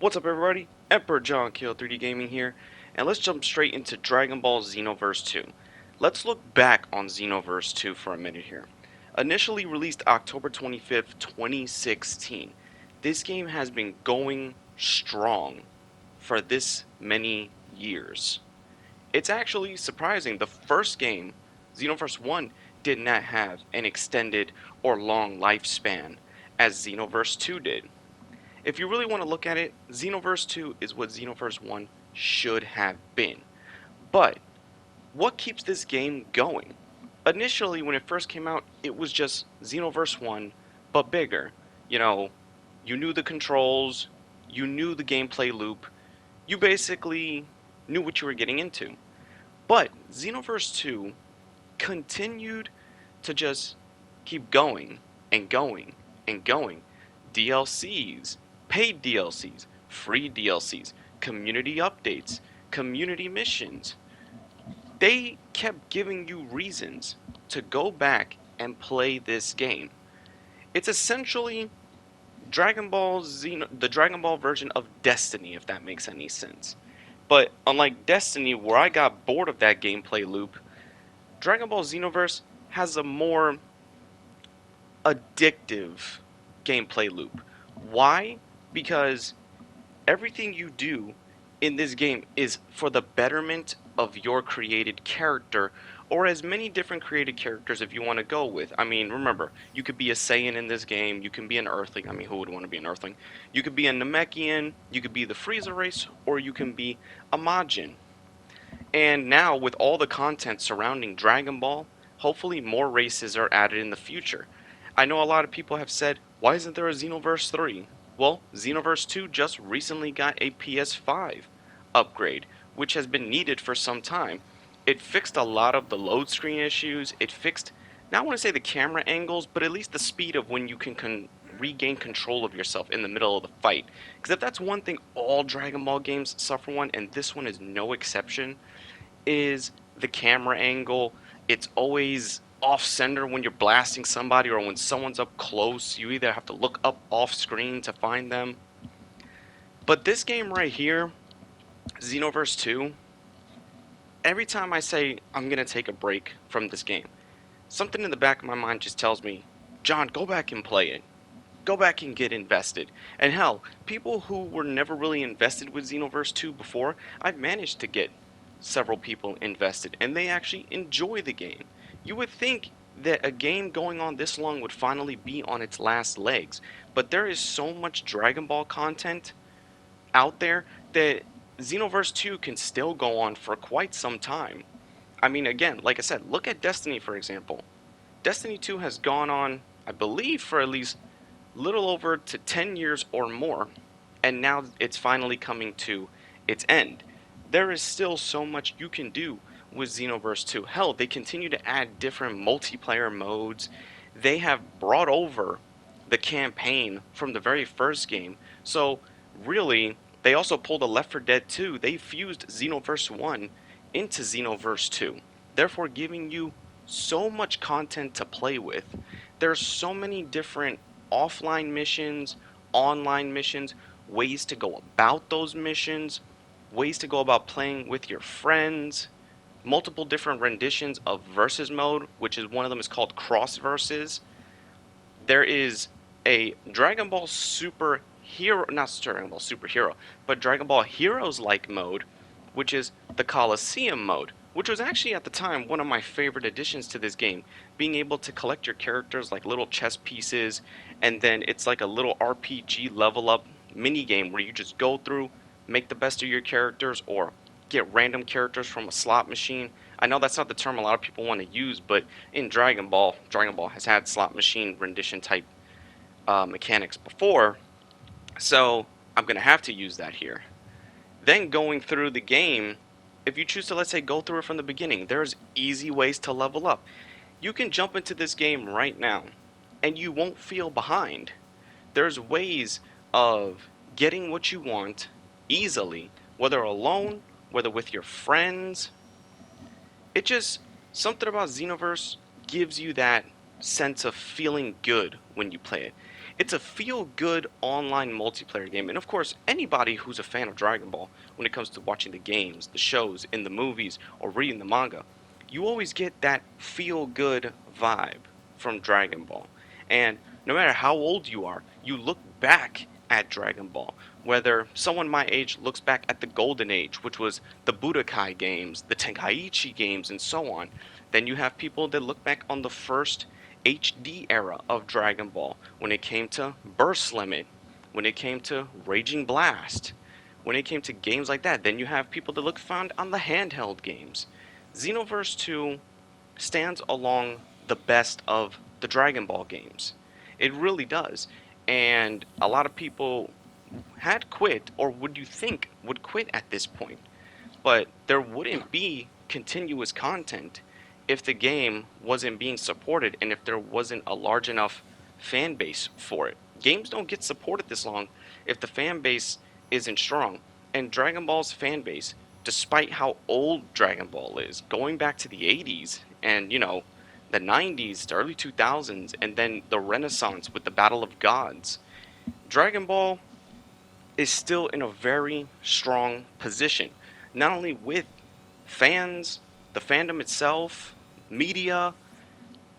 What's up everybody? Emperor John Kill 3D Gaming here, and let's jump straight into Dragon Ball Xenoverse 2. Let's look back on Xenoverse 2 for a minute here. Initially released October 25th, 2016, this game has been going strong for this many years. It's actually surprising. The first game, Xenoverse 1, did not have an extended or long lifespan as Xenoverse 2 did. If you really want to look at it, Xenoverse 2 is what Xenoverse 1 should have been. But what keeps this game going? Initially, when it first came out, it was just Xenoverse 1, but bigger. You know, you knew the controls, you knew the gameplay loop, you basically knew what you were getting into. But Xenoverse 2 continued to just keep going and going and going. DLCs, paid DLCs, free DLCs, community updates, community missions. They kept giving you reasons to go back and play this game. It's essentially the Dragon Ball version of Destiny, if that makes any sense. But unlike Destiny, where I got bored of that gameplay loop, Dragon Ball Xenoverse has a more addictive gameplay loop. Why? Because everything you do in this game is for the betterment of your created character, or as many different created characters if you want to go with. I mean, remember, you could be a Saiyan in this game, you can be an Earthling. I mean, who would want to be an Earthling? You could be a Namekian, you could be the Frieza race, or you can be a Majin. And now, with all the content surrounding Dragon Ball, hopefully more races are added in the future. I know a lot of people have said, why isn't there a Xenoverse 3? Well, Xenoverse 2 just recently got a PS5 upgrade, which has been needed for some time. It fixed a lot of the load screen issues. It fixed, not want to say the camera angles, but at least the speed of when you can regain control of yourself in the middle of the fight. Because if that's one thing all Dragon Ball games suffer one, and this one is no exception, is the camera angle. It's always off center when you're blasting somebody, or when someone's up close, you either have to look up off screen to find them. But this game right here, Xenoverse 2, every time I say I'm gonna take a break from this game, something in the back of my mind just tells me, John, go back and play it. Go back and get invested. And hell, people who were never really invested with Xenoverse 2 before, I've managed to get several people invested, and they actually enjoy the game. You would think that a game going on this long would finally be on its last legs, but there is so much Dragon Ball content out there that Xenoverse 2 can still go on for quite some time. I mean, again, like I said, look at Destiny for example. Destiny 2 has gone on, I believe, for at least little over to 10 years or more, and now it's finally coming to its end. There is still so much you can do with Xenoverse 2. Hell, they continue to add different multiplayer modes. They have brought over the campaign from the very first game. So, really, they also pulled a Left 4 Dead 2. They fused Xenoverse 1 into Xenoverse 2, therefore giving you so much content to play with. There's so many different offline missions, online missions, ways to go about those missions, ways to go about playing with your friends, multiple different renditions of versus mode, which is one of them is called cross versus. There is a Dragon Ball Super Hero, not Dragon Ball Superhero, but Dragon Ball Heroes like mode, which is the Coliseum mode, which was actually at the time one of my favorite additions to this game, being able to collect your characters like little chess pieces, and then it's like a little RPG level up mini game where you just go through, make the best of your characters, or get random characters from a slot machine. I know that's not the term a lot of people want to use, but in Dragon Ball has had slot machine rendition type mechanics before, so I'm going to have to use that here. Then going through the game, if you choose to, let's say, go through it from the beginning, there's easy ways to level up. You can jump into this game right now, and you won't feel behind. There's ways of getting what you want easily, whether alone, whether with your friends. It just, something about Xenoverse gives you that sense of feeling good when you play it. It's a feel-good online multiplayer game, and of course, anybody who's a fan of Dragon Ball, when it comes to watching the games, the shows, in the movies, or reading the manga, you always get that feel-good vibe from Dragon Ball. And no matter how old you are, you look back at Dragon Ball. Whether someone my age looks back at the Golden Age, which was the Budokai games, the Tenkaichi games, and so on, then you have people that look back on the first HD era of Dragon Ball when it came to Burst Limit, when it came to Raging Blast, when it came to games like that. Then you have people that look found on the handheld games. Xenoverse 2 stands along the best of the Dragon Ball games. It really does. And a lot of people had quit, or would you think would quit at this point? But there wouldn't be continuous content if the game wasn't being supported and if there wasn't a large enough fan base for it. Games don't get supported this long if the fan base isn't strong. And Dragon Ball's fan base, despite how old Dragon Ball is, going back to the 80s and, the 90s, the early 2000s, and then the Renaissance with the Battle of Gods, Dragon Ball is still in a very strong position, not only with fans, the fandom itself, media,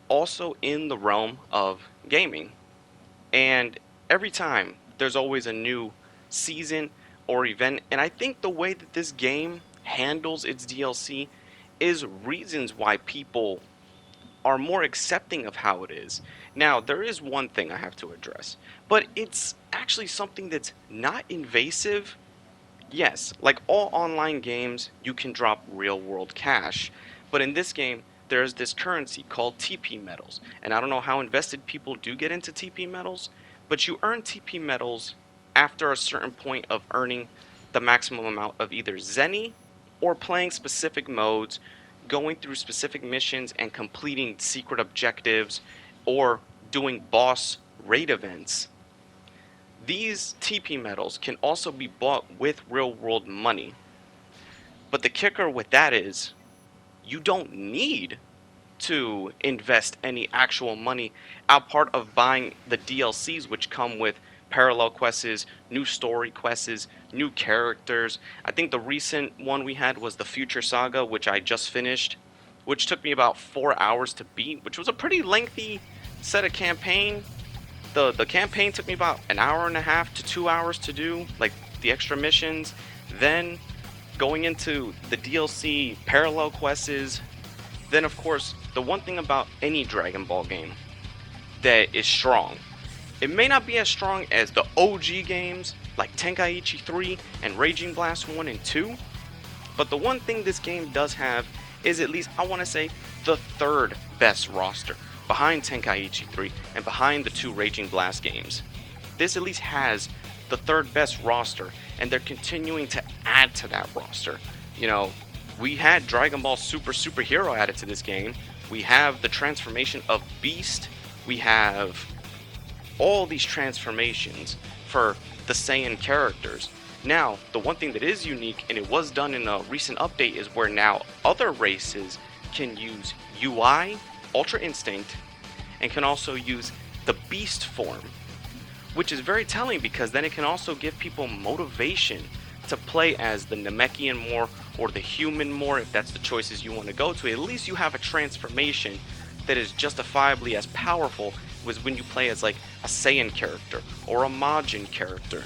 also in the realm of gaming. And every time there's always a new season or event, and I think the way that this game handles its DLC is reasons why people are more accepting of how it is. Now, there is one thing I have to address, but it's actually something that's not invasive. Yes, like all online games, you can drop real world cash, but in this game, there's this currency called TP metals, and I don't know how invested people do get into TP metals, but you earn TP metals after a certain point of earning the maximum amount of either Zenny or playing specific modes, going through specific missions and completing secret objectives or doing boss raid events. These TP metals can also be bought with real world money. But the kicker with that is you don't need to invest any actual money out part of buying the DLCs, which come with parallel quests, new story quests, new characters. I think the recent one we had was the Future Saga, which I just finished, which took me about 4 hours to beat, which was a pretty lengthy set of campaign. The campaign took me about an hour and a half to 2 hours to do, like the extra missions. Then going into the DLC parallel quests. Then of course, the one thing about any Dragon Ball game that is strong, it may not be as strong as the OG games like Tenkaichi 3 and Raging Blast 1 and 2, but the one thing this game does have is, at least I want to say, the third best roster behind Tenkaichi 3 and behind the two Raging Blast games. This at least has the third best roster, and they're continuing to add to that roster. We had Dragon Ball Superhero added to this game. We have the transformation of Beast. We have all these transformations for the Saiyan characters. Now, the one thing that is unique, and it was done in a recent update, is where now other races can use UI, Ultra Instinct, and can also use the Beast form, which is very telling because then it can also give people motivation to play as the Namekian more or the human more, if that's the choices you want to go to. At least you have a transformation that is justifiably as powerful as when you play as like a Saiyan character or a Majin character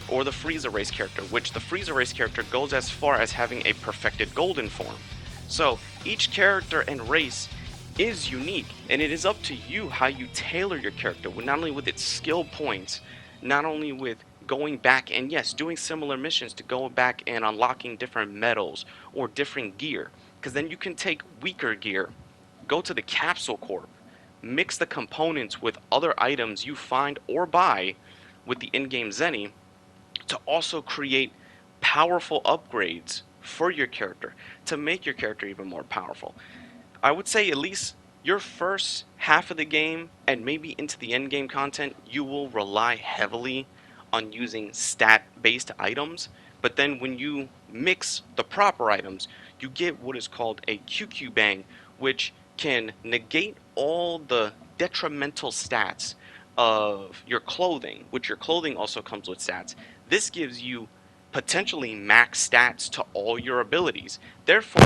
or the Frieza race character, which the Frieza race character goes as far as having a perfected golden form. So each character and race is unique, and it is up to you how you tailor your character, not only with its skill points, not only with going back and, yes, doing similar missions to go back and unlocking different medals or different gear, because then you can take weaker gear, go to the Capsule Corp, mix the components with other items you find or buy with the in-game Zenny to also create powerful upgrades for your character to make your character even more powerful. I would say at least your first half of the game and maybe into the end game content, you will rely heavily on using stat-based items, but then when you mix the proper items, you get what is called a QQ Bang, which can negate all the detrimental stats of your clothing, which your clothing also comes with stats. This gives you potentially max stats to all your abilities. Therefore,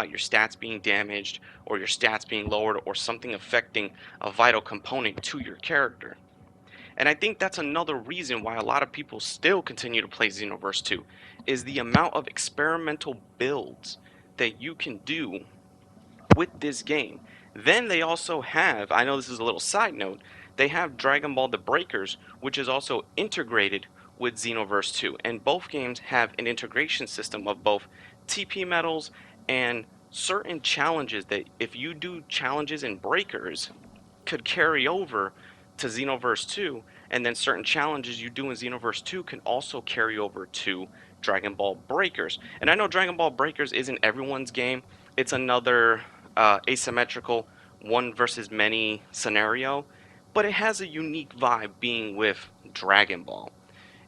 your stats being damaged or your stats being lowered or something affecting a vital component to your character. And I think that's another reason why a lot of people still continue to play Xenoverse 2 is the amount of experimental builds that you can do with this game. Then they also have, I know this is a little side note, they have Dragon Ball The Breakers, which is also integrated with Xenoverse 2. And both games have an integration system of both TP medals and certain challenges that if you do challenges in Breakers could carry over to Xenoverse 2, and then certain challenges you do in Xenoverse 2 can also carry over to Dragon Ball Breakers. And I know Dragon Ball Breakers isn't everyone's game, it's another asymmetrical one versus many scenario, but it has a unique vibe being with Dragon Ball.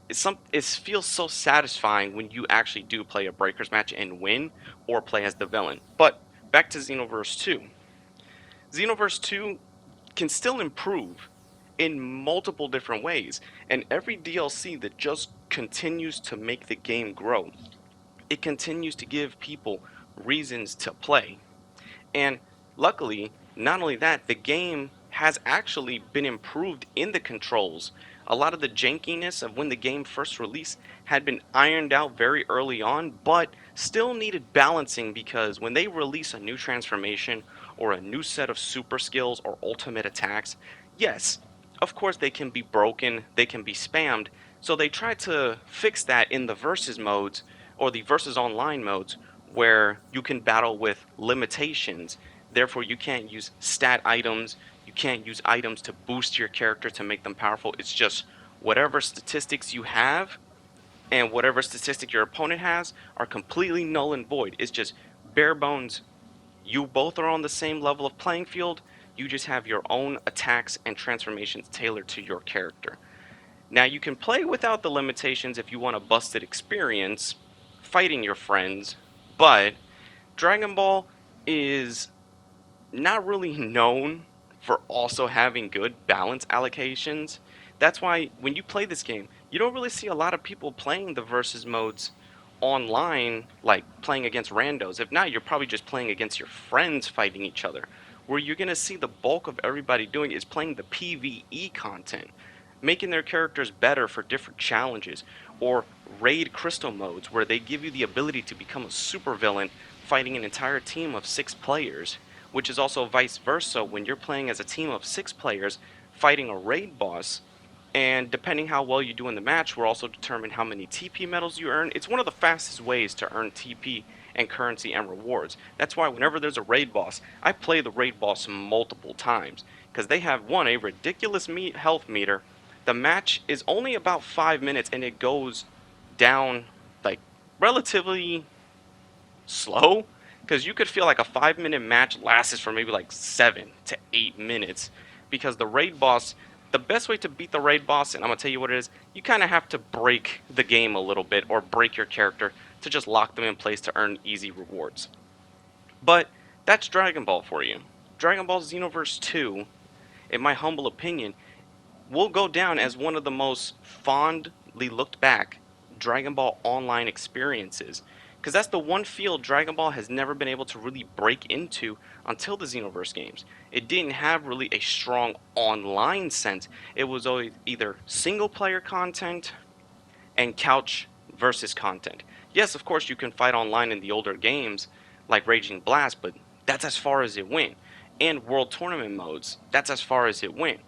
It feels so satisfying when you actually do play a Breakers match and win, or play as the villain. But back to Xenoverse 2. Xenoverse 2 can still improve in multiple different ways, and every DLC that just continues to make the game grow, it continues to give people reasons to play. And luckily, not only that, the game has actually been improved in the controls. A lot of the jankiness of when the game first released had been ironed out very early on, but still needed balancing because when they release a new transformation or a new set of super skills or ultimate attacks, yes, of course they can be broken, they can be spammed, so they try to fix that in the versus modes or the versus online modes where you can battle with limitations. Therefore, you can't use stat items, you can't use items to boost your character to make them powerful. It's just whatever statistics you have and whatever statistic your opponent has are completely null and void. It's just bare bones. You both are on the same level of playing field. You just have your own attacks and transformations tailored to your character. Now, you can play without the limitations if you want a busted experience fighting your friends, but Dragon Ball is not really known for also having good balance allocations. That's why when you play this game, you don't really see a lot of people playing the versus modes online, like playing against randos. If not, you're probably just playing against your friends fighting each other. Where you're going to see the bulk of everybody doing is playing the PvE content, making their characters better for different challenges, or raid crystal modes where they give you the ability to become a supervillain fighting an entire team of 6 players, which is also vice versa when you're playing as a team of 6 players fighting a raid boss. And depending how well you do in the match will also determine how many TP medals you earn. It's one of the fastest ways to earn TP and currency and rewards. That's why whenever there's a raid boss, I play the raid boss multiple times, because they have, one, a ridiculous health meter. The match is only about 5 minutes and it goes down like relatively slow, because you could feel like a 5 minute match lasts for maybe like 7 to 8 minutes, because the raid boss, the best way to beat the raid boss, and I'm gonna tell you what it is, you kind of have to break the game a little bit or break your character to just lock them in place to earn easy rewards. But that's Dragon Ball for you. Dragon Ball Xenoverse 2, in my humble opinion, will go down as one of the most fondly looked back Dragon Ball Online experiences. Because that's the one field Dragon Ball has never been able to really break into until the Xenoverse games. It didn't have really a strong online sense. It was always either single player content and couch versus content. Yes, of course, you can fight online in the older games like Raging Blast, but that's as far as it went. And World Tournament modes, that's as far as it went.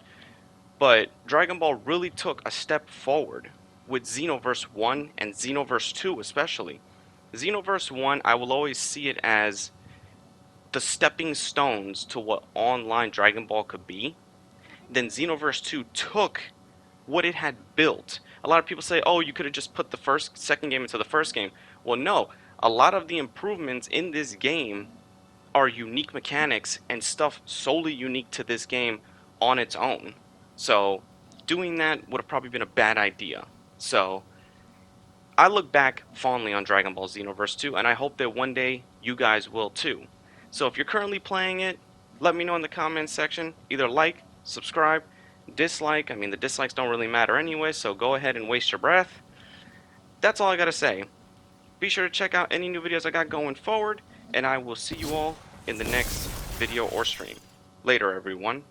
But Dragon Ball really took a step forward with Xenoverse 1 and Xenoverse 2 especially. Xenoverse 1, I will always see it as the stepping stones to what online Dragon Ball could be. Then Xenoverse 2 took what it had built. A lot of people say, oh, you could have just put the second game into the first game. Well, no. A lot of the improvements in this game are unique mechanics and stuff solely unique to this game on its own. So doing that would have probably been a bad idea. So I look back fondly on Dragon Ball Xenoverse 2, and I hope that one day you guys will too. So if you're currently playing it, let me know in the comments section. Either like, subscribe, dislike. I mean, the dislikes don't really matter anyway, so go ahead and waste your breath. That's all I gotta say. Be sure to check out any new videos I got going forward, and I will see you all in the next video or stream. Later, everyone.